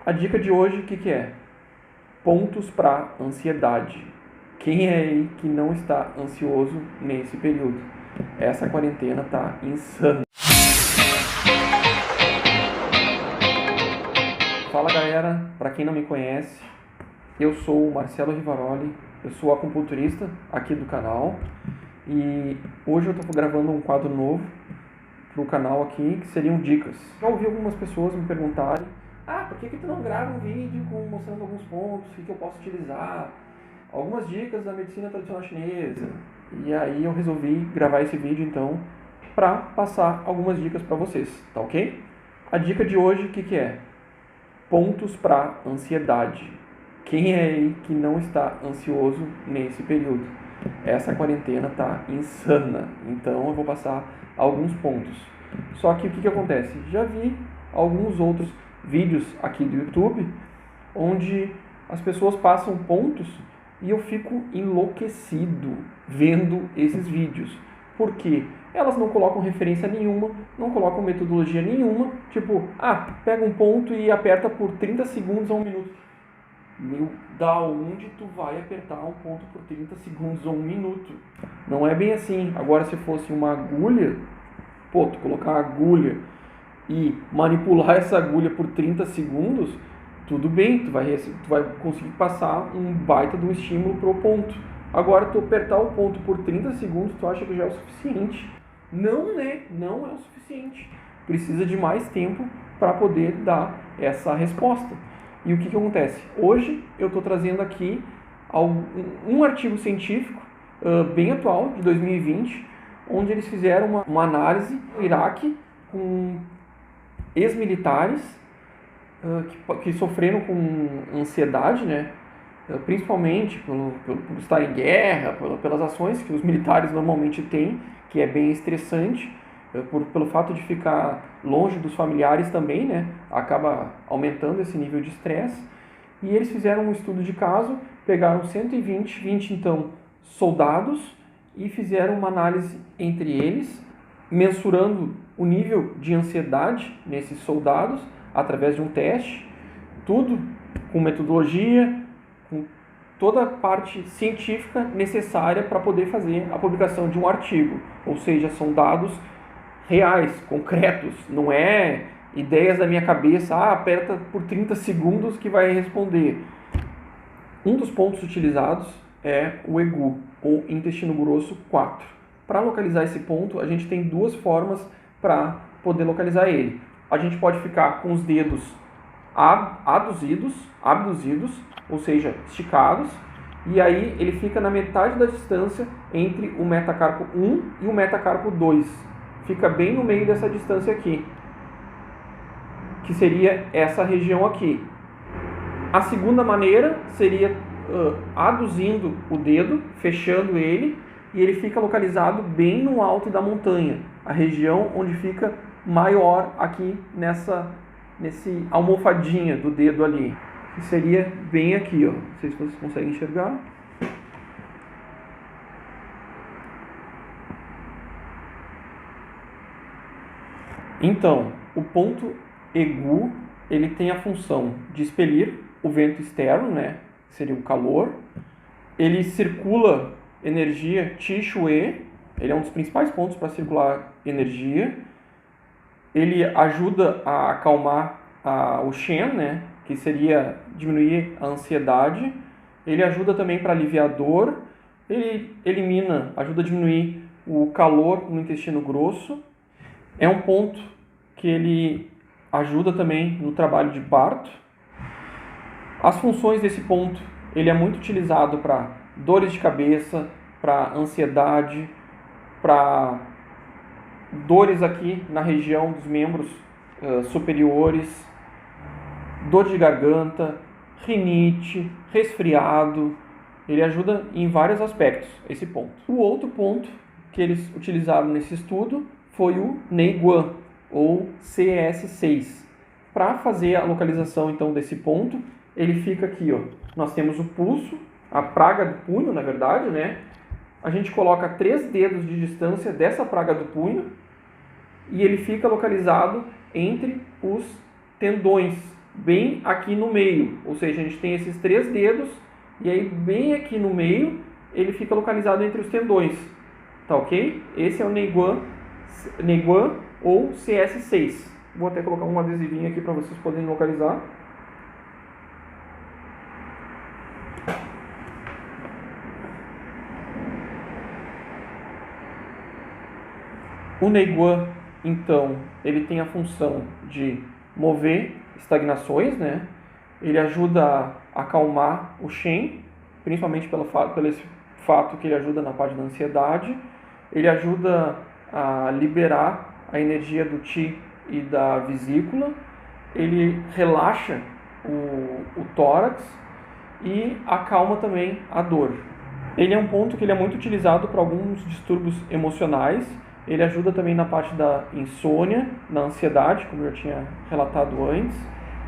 A dica de hoje, o que é? Pontos para ansiedade. Quem é aí que não está ansioso nesse período? Essa quarentena tá insana. Fala galera, para quem não me conhece, eu sou o Marcelo Rivaroli, eu sou acupunturista aqui do canal e hoje eu estou gravando um quadro novo pro canal aqui que seriam dicas. Já ouvi algumas pessoas me perguntarem: por que tu não grava um vídeo mostrando alguns pontos, o que eu posso utilizar, algumas dicas da medicina tradicional chinesa? E aí eu resolvi gravar esse vídeo então para passar algumas dicas para vocês, tá ok? A dica de hoje, o que é? Pontos para ansiedade. Quem é aí que não está ansioso nesse período? Essa quarentena tá insana, então eu vou passar alguns pontos. Só que o que acontece? Já vi alguns outros vídeos aqui do YouTube onde as pessoas passam pontos e eu fico enlouquecido vendo esses vídeos. Por quê? Elas não colocam referência nenhuma, não colocam metodologia nenhuma, tipo, pega um ponto e aperta por 30 segundos a 1 minuto. Meu, da onde tu vai apertar um ponto por 30 segundos ou 1 minuto? Não é bem assim. Agora, se fosse uma agulha, tu colocar a agulha e manipular essa agulha por 30 segundos, tudo bem, tu vai conseguir passar um baita de um estímulo pro ponto. Agora, tu apertar o ponto por 30 segundos, tu acha que já é o suficiente? Não, né? Não é o suficiente. Precisa de mais tempo para poder dar essa resposta. E o que acontece? Hoje eu estou trazendo aqui um artigo científico bem atual, de 2020, onde eles fizeram uma análise no Iraque com ex-militares que sofreram com ansiedade, né? Principalmente por estar em guerra, pelas ações que os militares normalmente têm, que é bem estressante, pelo fato de ficar longe dos familiares também, né? Acaba aumentando esse nível de estresse. E eles fizeram um estudo de caso, pegaram 120 então soldados e fizeram uma análise entre eles, mensurando o nível de ansiedade nesses soldados através de um teste, tudo com metodologia, com toda a parte científica necessária para poder fazer a publicação de um artigo. Ou seja, são dados reais, concretos, não é ideias da minha cabeça, aperta por 30 segundos que vai responder. Um dos pontos utilizados é o EGU, ou intestino grosso 4. Para localizar esse ponto, a gente tem duas formas para poder localizar ele. A gente pode ficar com os dedos abduzidos, ou seja, esticados, e aí ele fica na metade da distância entre o metacarpo 1 e o metacarpo 2. Fica bem no meio dessa distância aqui, que seria essa região aqui. A segunda maneira seria aduzindo o dedo, fechando ele, e ele fica localizado bem no alto da montanha, a região onde fica maior aqui nesse almofadinha do dedo ali, que seria bem aqui, ó. Não sei se vocês conseguem enxergar. Então, o ponto EGU, ele tem a função de expelir o vento externo, né, que seria o calor. Ele circula energia Qi-Shui, ele é um dos principais pontos para circular energia. Ele ajuda a acalmar o Shen, né, que seria diminuir a ansiedade. Ele ajuda também para aliviar a dor. Ele ajuda a diminuir o calor no intestino grosso. É um ponto que ele ajuda também no trabalho de parto. As funções desse ponto, ele é muito utilizado para dores de cabeça, para ansiedade, para dores aqui na região dos membros superiores, dor de garganta, rinite, resfriado. Ele ajuda em vários aspectos, esse ponto. O outro ponto que eles utilizaram nesse estudo foi o Neiguan, ou CS6. Para fazer a localização então desse ponto, ele fica aqui, ó. Nós temos o pulso, a praga do punho, na verdade, né? A gente coloca 3 dedos de distância dessa praga do punho e ele fica localizado entre os tendões bem aqui no meio, ou seja, a gente tem esses 3 dedos, e aí bem aqui no meio, ele fica localizado entre os tendões, tá ok? Esse é o Neiguan ou CS6. Vou até colocar um adesivinho aqui para vocês poderem localizar. O Neiguan, então, ele tem a função de mover estagnações, né? Ele ajuda a acalmar o Shen, principalmente pelo esse fato que ele ajuda na parte da ansiedade. Ele ajuda a liberar a energia do Qi e da vesícula. Ele relaxa o tórax e acalma também a dor. Ele é um ponto que ele é muito utilizado para alguns distúrbios emocionais. Ele ajuda também na parte da insônia, na ansiedade, como eu tinha relatado antes.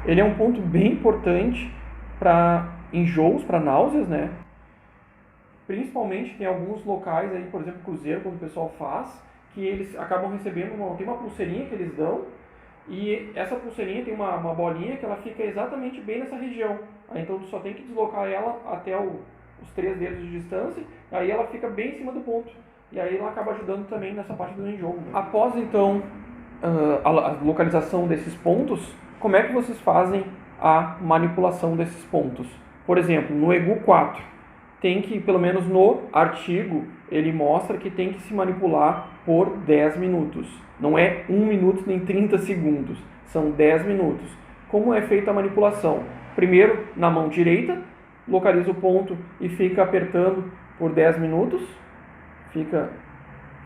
Ele é um ponto bem importante para enjoos, para náuseas, né? Principalmente tem alguns locais aí, por exemplo, cruzeiro, quando o pessoal faz, que eles acabam recebendo tem uma pulseirinha que eles dão, e essa pulseirinha tem uma bolinha que ela fica exatamente bem nessa região. Aí, então tu só tem que deslocar ela até os 3 dedos de distância, aí ela fica bem em cima do ponto. E aí ela acaba ajudando também nessa parte do enjoo. Após então a localização desses pontos, como é que vocês fazem a manipulação desses pontos? Por exemplo, no EGU 4, tem que, pelo menos no artigo, ele mostra que tem que se manipular por 10 minutos. Não é 1 minuto nem 30 segundos, são 10 minutos. Como é feita a manipulação? Primeiro, na mão direita, localiza o ponto e fica apertando por 10 minutos. Fica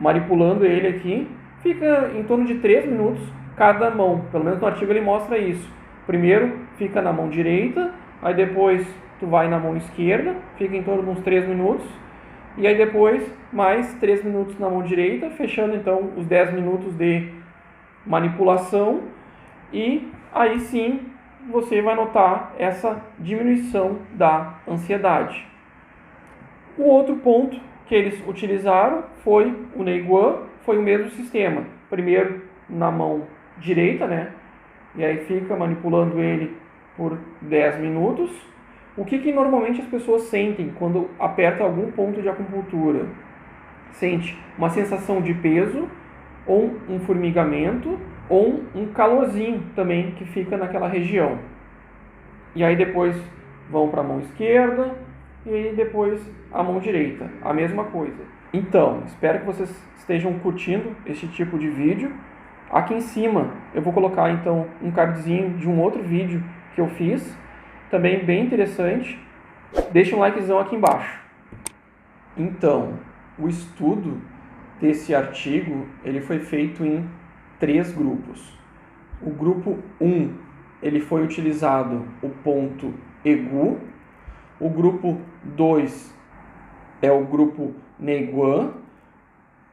manipulando ele aqui, fica em torno de 3 minutos cada mão, pelo menos no artigo ele mostra isso. Primeiro fica na mão direita, aí depois tu vai na mão esquerda, fica em torno de uns 3 minutos, e aí depois mais 3 minutos na mão direita, fechando então os 10 minutos de manipulação, e aí sim você vai notar essa diminuição da ansiedade. O outro ponto que eles utilizaram foi o Neiguan, foi o mesmo sistema. Primeiro na mão direita, né? E aí fica manipulando ele por 10 minutos. O que normalmente as pessoas sentem quando aperta algum ponto de acupuntura? Sente uma sensação de peso, ou um formigamento, ou um calorzinho também que fica naquela região. E aí depois vão para a mão esquerda, e depois a mão direita, a mesma coisa. Então, espero que vocês estejam curtindo esse tipo de vídeo. Aqui em cima eu vou colocar então um cardzinho de um outro vídeo que eu fiz, também bem interessante. Deixa um likezão aqui embaixo. Então, o estudo desse artigo ele foi feito em 3 grupos. O grupo 1, ele foi utilizado o ponto EGU. O grupo 2 é o grupo Neiguan.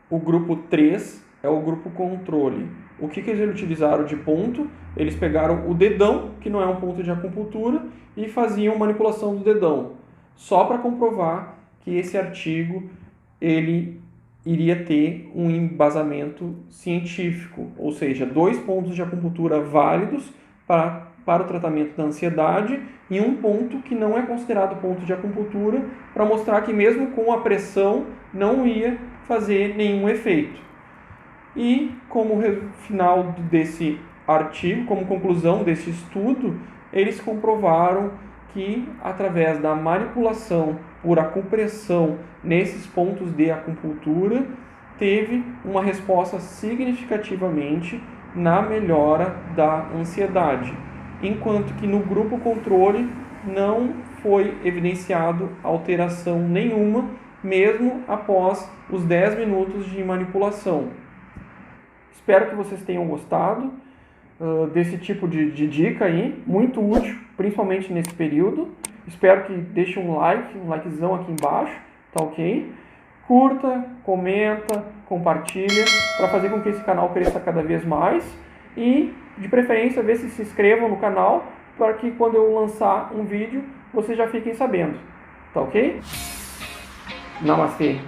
O grupo 3 é o grupo controle. O que eles utilizaram de ponto? Eles pegaram o dedão, que não é um ponto de acupuntura, e faziam manipulação do dedão. Só para comprovar que esse artigo ele iria ter um embasamento científico. Ou seja, 2 pontos de acupuntura válidos para o tratamento da ansiedade e um ponto que não é considerado ponto de acupuntura, para mostrar que mesmo com a pressão não ia fazer nenhum efeito. E como final desse artigo, como conclusão desse estudo, eles comprovaram que através da manipulação por acupressão nesses pontos de acupuntura teve uma resposta significativamente na melhora da ansiedade, enquanto que no grupo controle não foi evidenciado alteração nenhuma, mesmo após os 10 minutos de manipulação. Espero que vocês tenham gostado desse tipo de dica aí, muito útil, principalmente nesse período. Espero que deixem um likezão aqui embaixo, tá ok? Curta, comenta, compartilha, para fazer com que esse canal cresça cada vez mais. E, de preferência, ver se inscrevam no canal, para que quando eu lançar um vídeo, vocês já fiquem sabendo. Tá ok? Namastê!